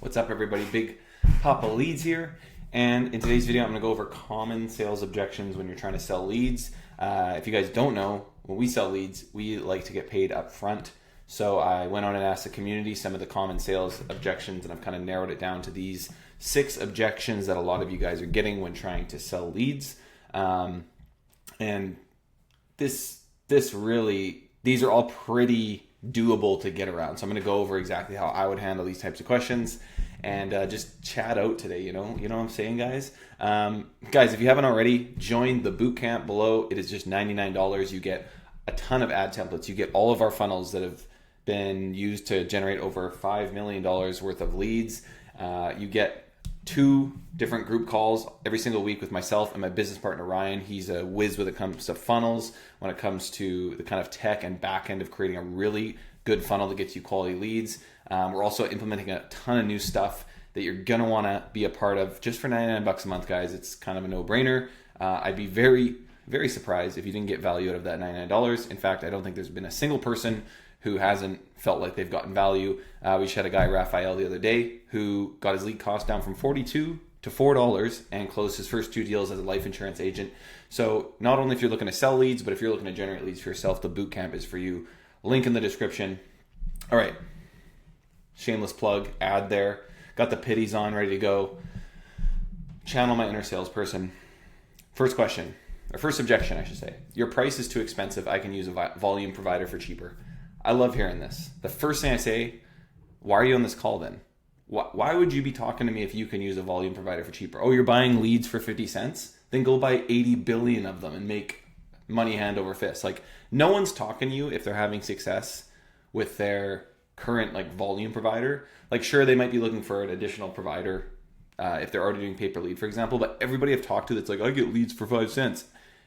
What's up, everybody? Big Poppa Leadz here, and in today's video I'm going to go over common sales objections when you're trying to sell leads. If you guys don't know, when we sell leads, we like to get paid up front. So I went on and asked the community some of the common sales objections, and I've kind of narrowed it down to these 6 objections that a lot of you guys are getting when trying to sell leads. And these are all pretty doable to get around. So I'm going to go over exactly how I would handle these types of questions and just chat out today. You know what I'm saying, guys? Guys, if you haven't already, join the bootcamp below. It is just $99. You get a ton of ad templates. You get all of our funnels that have been used to generate over $5 million worth of leads. You get 2 different group calls every single week with myself and my business partner, Ryan. He's a whiz when it comes to funnels, when it comes to the kind of tech and back end of creating a really good funnel that gets you quality leads. We're also implementing a ton of new stuff that you're going to want to be a part of just for $99 a month, guys. It's kind of a no-brainer. I'd be very, very surprised if you didn't get value out of that $99. In fact, I don't think there's been a single person who hasn't felt like they've gotten value. We just had a guy, Raphael, the other day who got his lead cost down from $42 to $4 and closed his first 2 deals as a life insurance agent. So not only if you're looking to sell leads, but if you're looking to generate leads for yourself, the bootcamp is for you. Link in the description. All right, shameless plug, ad there. Got the pitties on, ready to go. Channel my inner salesperson. First question, or first objection, I should say. Your price is too expensive. I can use a volume provider for cheaper. I love hearing this. The first thing I say, why are you on this call then? Why would you be talking to me if you can use a volume provider for cheaper? Oh, you're buying leads for 50 cents? Then go buy 80 billion of them and make money hand over fist. Like, no one's talking to you if they're having success with their current volume provider. Like, sure, they might be looking for an additional provider if they're already doing pay per lead, for example. But everybody I've talked to that's like, I get leads for 5 cents.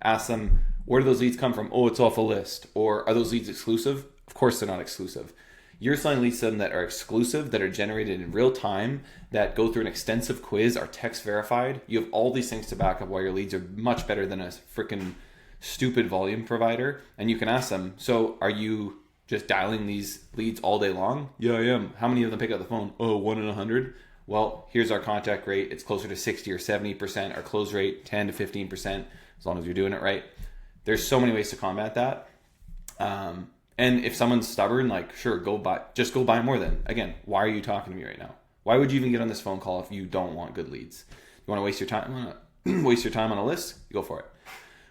Ask them, where do those leads come from? Oh, it's off a list. Or are those leads exclusive? Of course they're not exclusive. You're selling leads to them that are exclusive, that are generated in real time, that go through an extensive quiz, are text verified. You have all these things to back up why your leads are much better than a freaking stupid volume provider. And you can ask them, so are you just dialing these leads all day long? Yeah, I am. How many of them pick up the phone? Oh, 1 in 100. Well, here's our contact rate. It's closer to 60 or 70%. Our close rate, 10 to 15%, as long as you're doing it right. There's so many ways to combat that. And if someone's stubborn, sure, just go buy more then. Again, why are you talking to me right now? Why would you even get on this phone call if you don't want good leads? You want to waste your time? Waste your time on a list? Go for it.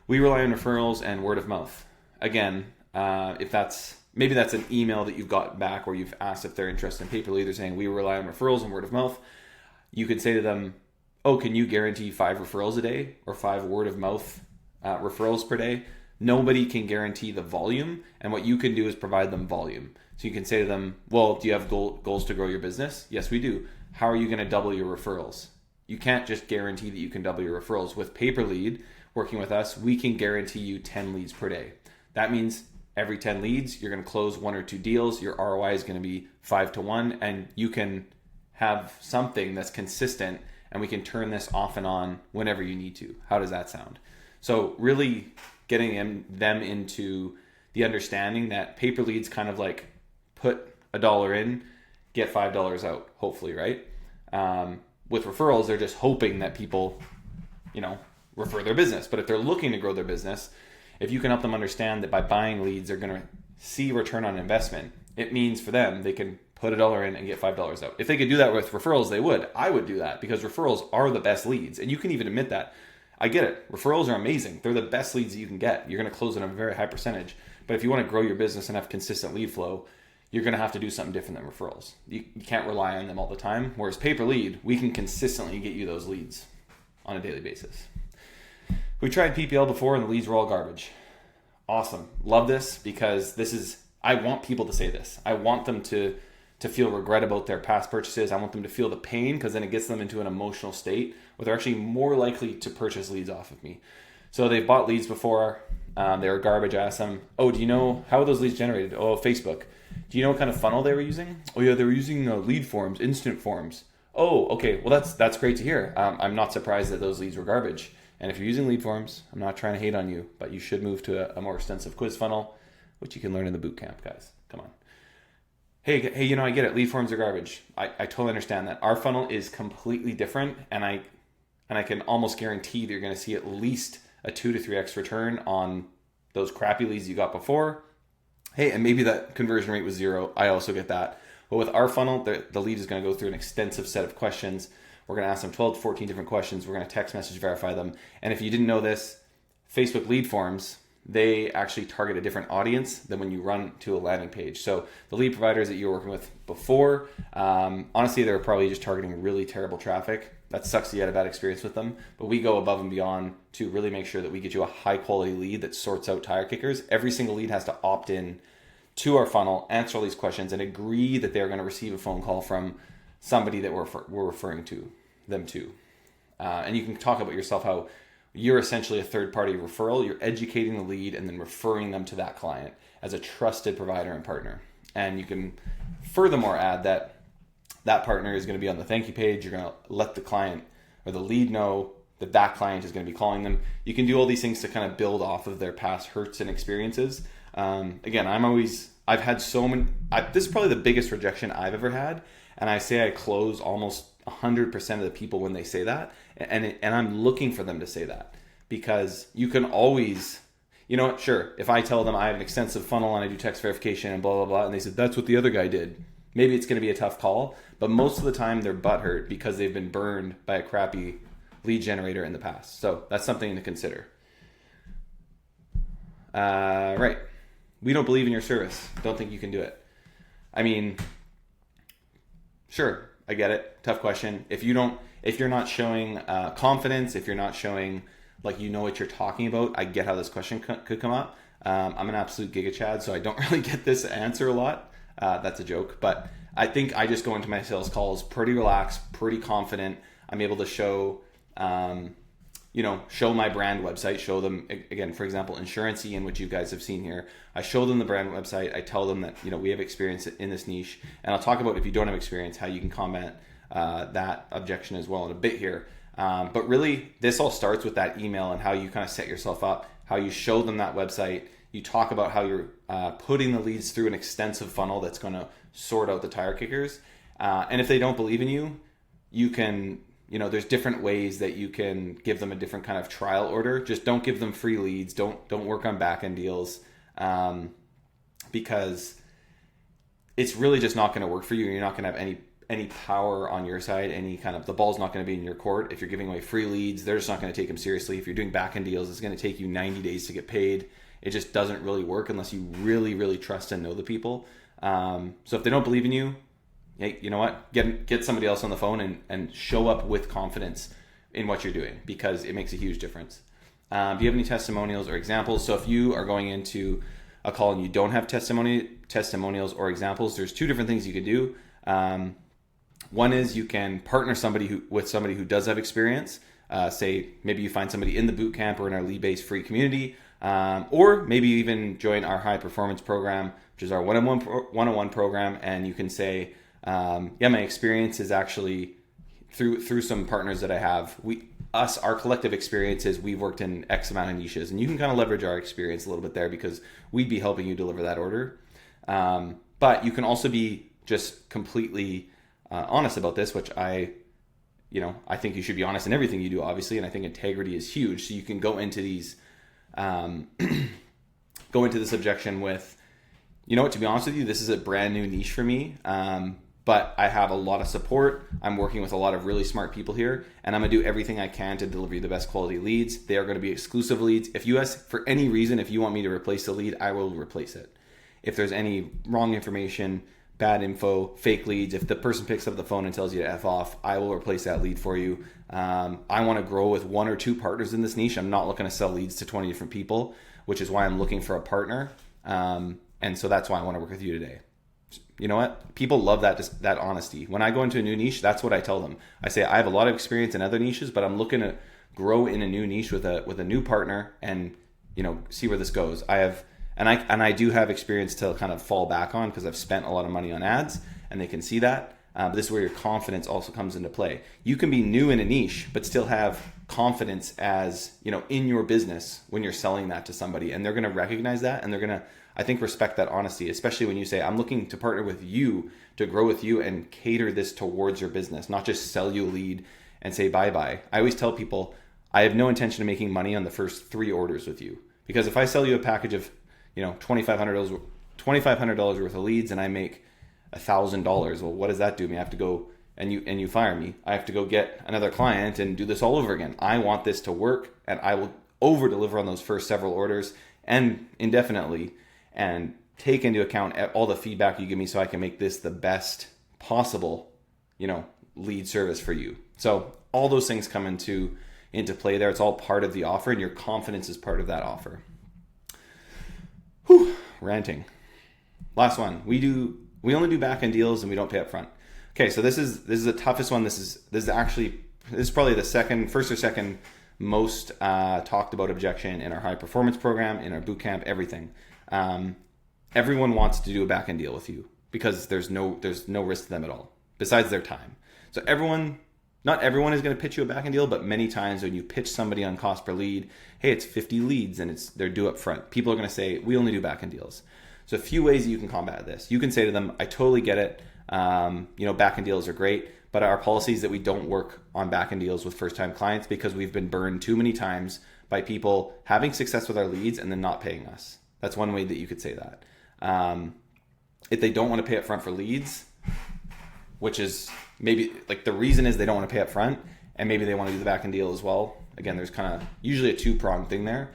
We rely on referrals and word of mouth. Again, maybe that's an email that you've got back where you've asked if they're interested in pay per lead. They're saying we rely on referrals and word of mouth. You could say to them, oh, can you guarantee 5 referrals a day or 5 word of mouth referrals per day? Nobody can guarantee the volume, and what you can do is provide them volume. So you can say to them, well, do you have goals to grow your business? Yes, we do. How are you going to double your referrals? You can't just guarantee that you can double your referrals. With pay per lead, working with us, we can guarantee you 10 leads per day. That means every 10 leads, you're going to close 1 or 2 deals. Your ROI is going to be 5 to 1, and you can have something that's consistent, and we can turn this off and on whenever you need to. How does that sound? So really getting them into the understanding that pay per leads kind of like put $1 in, get $5 out, hopefully, right? With referrals, they're just hoping that people, refer their business. But if they're looking to grow their business, if you can help them understand that by buying leads, they're going to see return on investment, it means for them, they can put $1 in and get $5 out. If they could do that with referrals, they would. I would do that because referrals are the best leads. And you can even admit that. I get it. Referrals are amazing. They're the best leads that you can get. You're going to close at a very high percentage. But if you want to grow your business and have consistent lead flow, you're going to have to do something different than referrals. You can't rely on them all the time. Whereas pay per lead, we can consistently get you those leads on a daily basis. We tried PPL before and the leads were all garbage. Awesome. Love this because I want people to say this. I want them to feel regret about their past purchases. I want them to feel the pain because then it gets them into an emotional state where they're actually more likely to purchase leads off of me. So they've bought leads before. They were garbage. I asked them, oh, do you know, how are those leads generated? Oh, Facebook. Do you know what kind of funnel they were using? Oh yeah, they were using lead forms, instant forms. Oh, okay. Well, that's great to hear. I'm not surprised that those leads were garbage. And if you're using lead forms, I'm not trying to hate on you, but you should move to a more extensive quiz funnel, which you can learn in the bootcamp, guys. Come on. hey, I get it. Lead forms are garbage. I totally understand that. Our funnel is completely different, and I can almost guarantee that you're going to see at least a 2 to 3x return on those crappy leads you got before. Hey, and maybe that conversion rate was 0. I also get that. But with our funnel, the lead is going to go through an extensive set of questions. We're going to ask them 12 to 14 different questions. We're going to text message verify them. And if you didn't know this, Facebook lead forms, they actually target a different audience than when you run to a landing page. So the lead providers that you were working with before, honestly, they're probably just targeting really terrible traffic. That sucks that you had a bad experience with them. But we go above and beyond to really make sure that we get you a high quality lead that sorts out tire kickers. Every single lead has to opt in to our funnel, answer all these questions, and agree that they're going to receive a phone call from somebody that we're referring to them to. And you can talk about yourself how you're essentially a third-party referral. You're educating the lead and then referring them to that client as a trusted provider and partner. And you can furthermore add that that partner is going to be on the thank you page. You're going to let the client or the lead know that that client is going to be calling them. You can do all these things to kind of build off of their past hurts and experiences. Again, I've had so many, this is probably the biggest rejection I've ever had. And I say I close almost 100% of the people when they say that. And I'm looking for them to say that, because you can always, sure, if I tell them I have an extensive funnel and I do text verification and blah, blah, blah, and they said, that's what the other guy did. Maybe it's going to be a tough call, but most of the time they're butthurt because they've been burned by a crappy lead generator in the past. So that's something to consider. Right. We don't believe in your service. Don't think you can do it. I mean, sure, I get it. Tough question. If you're not showing confidence, if you're not showing like you know what you're talking about, I get how this question could come up. I'm an absolute giga chad, so I don't really get this answer a lot. That's a joke, but I think I just go into my sales calls pretty relaxed, pretty confident. I'm able to show my brand website, show them, again, for example, Insurance Ian, which you guys have seen here. I show them the brand website. I tell them that, we have experience in this niche. And I'll talk about, if you don't have experience, how you can comment that objection as well in a bit here. But really, this all starts with that email and how you kind of set yourself up, how you show them that website. You talk about how you're putting the leads through an extensive funnel that's going to sort out the tire kickers. And if they don't believe in you, you can... there's different ways that you can give them a different kind of trial order. Just don't give them free leads. Don't work on back-end deals, because it's really just not going to work for you. You're not going to have any power on your side. The ball's not going to be in your court. If you're giving away free leads, they're just not going to take them seriously. If you're doing back-end deals, it's going to take you 90 days to get paid. It just doesn't really work unless you really, really trust and know the people. So if they don't believe in you, hey, you know what? Get somebody else on the phone and show up with confidence in what you're doing, because it makes a huge difference. Do you have any testimonials or examples? So if you are going into a call and you don't have testimonials or examples, there's two different things you could do. One is you can partner with somebody who does have experience. Say maybe you find somebody in the bootcamp or in our Leadbase free community, or maybe you even join our high performance program, which is our one-on-one program, and you can say, my experience is actually through some partners that I have. Our collective experience is we've worked in X amount of niches, and you can kind of leverage our experience a little bit there because we'd be helping you deliver that order. But you can also be just completely honest about this, which I think you should be honest in everything you do, obviously, and I think integrity is huge. So you can go into these, go into this objection with, to be honest with you, this is a brand new niche for me. But I have a lot of support. I'm working with a lot of really smart people here, and I'm going to do everything I can to deliver you the best quality leads. They are going to be exclusive leads. If you ask for any reason, if you want me to replace the lead, I will replace it. If there's any wrong information, bad info, fake leads, if the person picks up the phone and tells you to F off, I will replace that lead for you. I want to grow with 1 or 2 partners in this niche. I'm not looking to sell leads to 20 different people, which is why I'm looking for a partner. And so that's why I want to work with you today. You know what? People love that honesty. When I go into a new niche, that's what I tell them. I say, I have a lot of experience in other niches, but I'm looking to grow in a new niche with a new partner and, see where this goes. I do have experience to kind of fall back on because I've spent a lot of money on ads and they can see that. But this is where your confidence also comes into play. You can be new in a niche, but still have confidence as, in your business when you're selling that to somebody, and they're going to recognize that, and they're going to I think respect that honesty, especially when you say, I'm looking to partner with you to grow with you and cater this towards your business, not just sell you a lead and say bye-bye. I always tell people, I have no intention of making money on the first 3 orders with you. Because if I sell you a package of, $2,500 worth of leads and I make $1,000, well, what does that do me? I have to go and you fire me. I have to go get another client and do this all over again. I want this to work, and I will over deliver on those first several orders and indefinitely, and take into account all the feedback you give me so I can make this the best possible, lead service for you. So all those things come into play there. It's all part of the offer, and your confidence is part of that offer. Whew, ranting. Last one. We only do back-end deals and we don't pay up front. Okay, so this is the toughest one. This is probably the first or second most talked about objection in our high performance program, in our bootcamp, everything. Everyone wants to do a back-end deal with you because there's no risk to them at all besides their time. So not everyone is going to pitch you a back-end deal, but many times when you pitch somebody on cost per lead, hey, it's 50 leads and they're due up front. People are going to say, we only do back-end deals. So a few ways you can combat this. You can say to them, I totally get it. Back-end deals are great, but our policy is that we don't work on back-end deals with first-time clients because we've been burned too many times by people having success with our leads and then not paying us. That's one way that you could say that. If they don't want to pay up front for leads, which is maybe the reason is they don't want to pay up front and maybe they want to do the back-end deal as well. Again, there's kind of usually a 2-pronged thing there.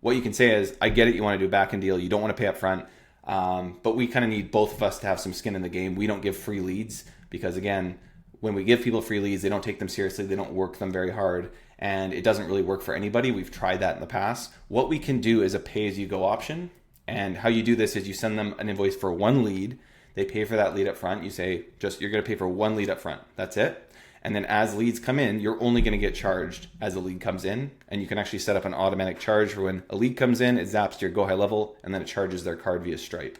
What you can say is, I get it, you want to do a back-end deal, you don't want to pay up front, but we kind of need both of us to have some skin in the game. We don't give free leads because, again, when we give people free leads, they don't take them seriously, they don't work them very hard, and it doesn't really work for anybody. We've tried that in the past. What we can do is a pay-as-you-go option, and how you do this is you send them an invoice for 1 lead, they pay for that lead up front, you say, you're going to pay for 1 lead up front, that's it. And then as leads come in, you're only going to get charged as a lead comes in. And you can actually set up an automatic charge for when a lead comes in, it zaps to your Go High level, and then it charges their card via Stripe.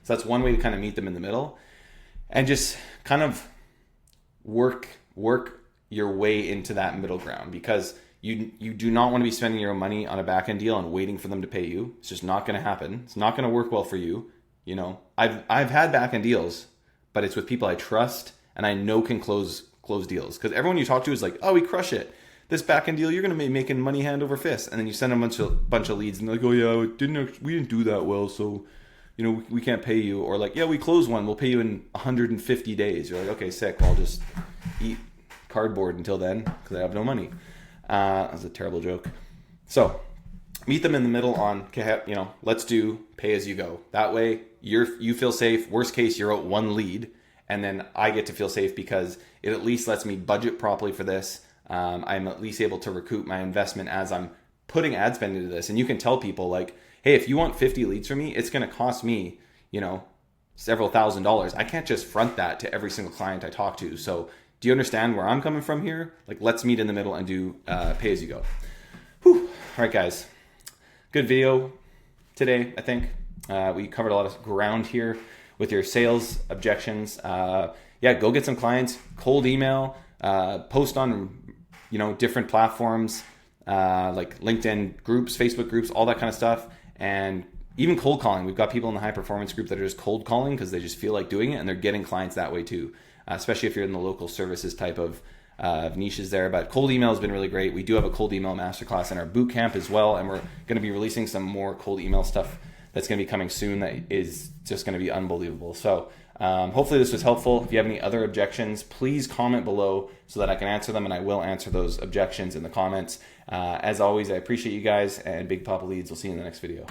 So that's one way to kind of meet them in the middle and just kind of work your way into that middle ground, because you do not want to be spending your own money on a back-end deal and waiting for them to pay you. It's just not going to happen. It's not going to work well for you. I've had back-end deals, but it's with people I trust and I know can close deals, because everyone you talk to is like, oh, we crush it, this back-end deal, you're going to be making money hand over fist, and then you send them a bunch of leads and they're like, oh yeah, we didn't do that well, so we can't pay you. Or like, yeah, we closed one, we'll pay you in 150 days. You're like, okay, sick, well, I'll just eat cardboard until then because I have no money. That was a terrible joke. So meet them in the middle on, let's do pay as you go. That way you feel safe. Worst case, you're out 1 lead, and then I get to feel safe because it at least lets me budget properly for this. I'm at least able to recoup my investment as I'm putting ad spend into this. And you can tell people like, hey, if you want 50 leads from me, it's going to cost me, several $1,000s. I can't just front that to every single client I talk to. So do you understand where I'm coming from here? Like, let's meet in the middle and do pay as you go. Whew. All right, guys. Good video today, I think. We covered a lot of ground here with your sales objections. Go get some clients, cold email, post on, different platforms, like LinkedIn groups, Facebook groups, all that kind of stuff. And even cold calling. We've got people in the high performance group that are just cold calling because they just feel like doing it, and they're getting clients that way too. Especially if you're in the local services type of niches there. But cold email has been really great. We do have a cold email masterclass in our bootcamp as well, and we're going to be releasing some more cold email stuff that's going to be coming soon that is just going to be unbelievable. So hopefully this was helpful. If you have any other objections, please comment below so that I can answer them, and I will answer those objections in the comments. As always, I appreciate you guys, and big Poppa Leadz. We'll see you in the next video.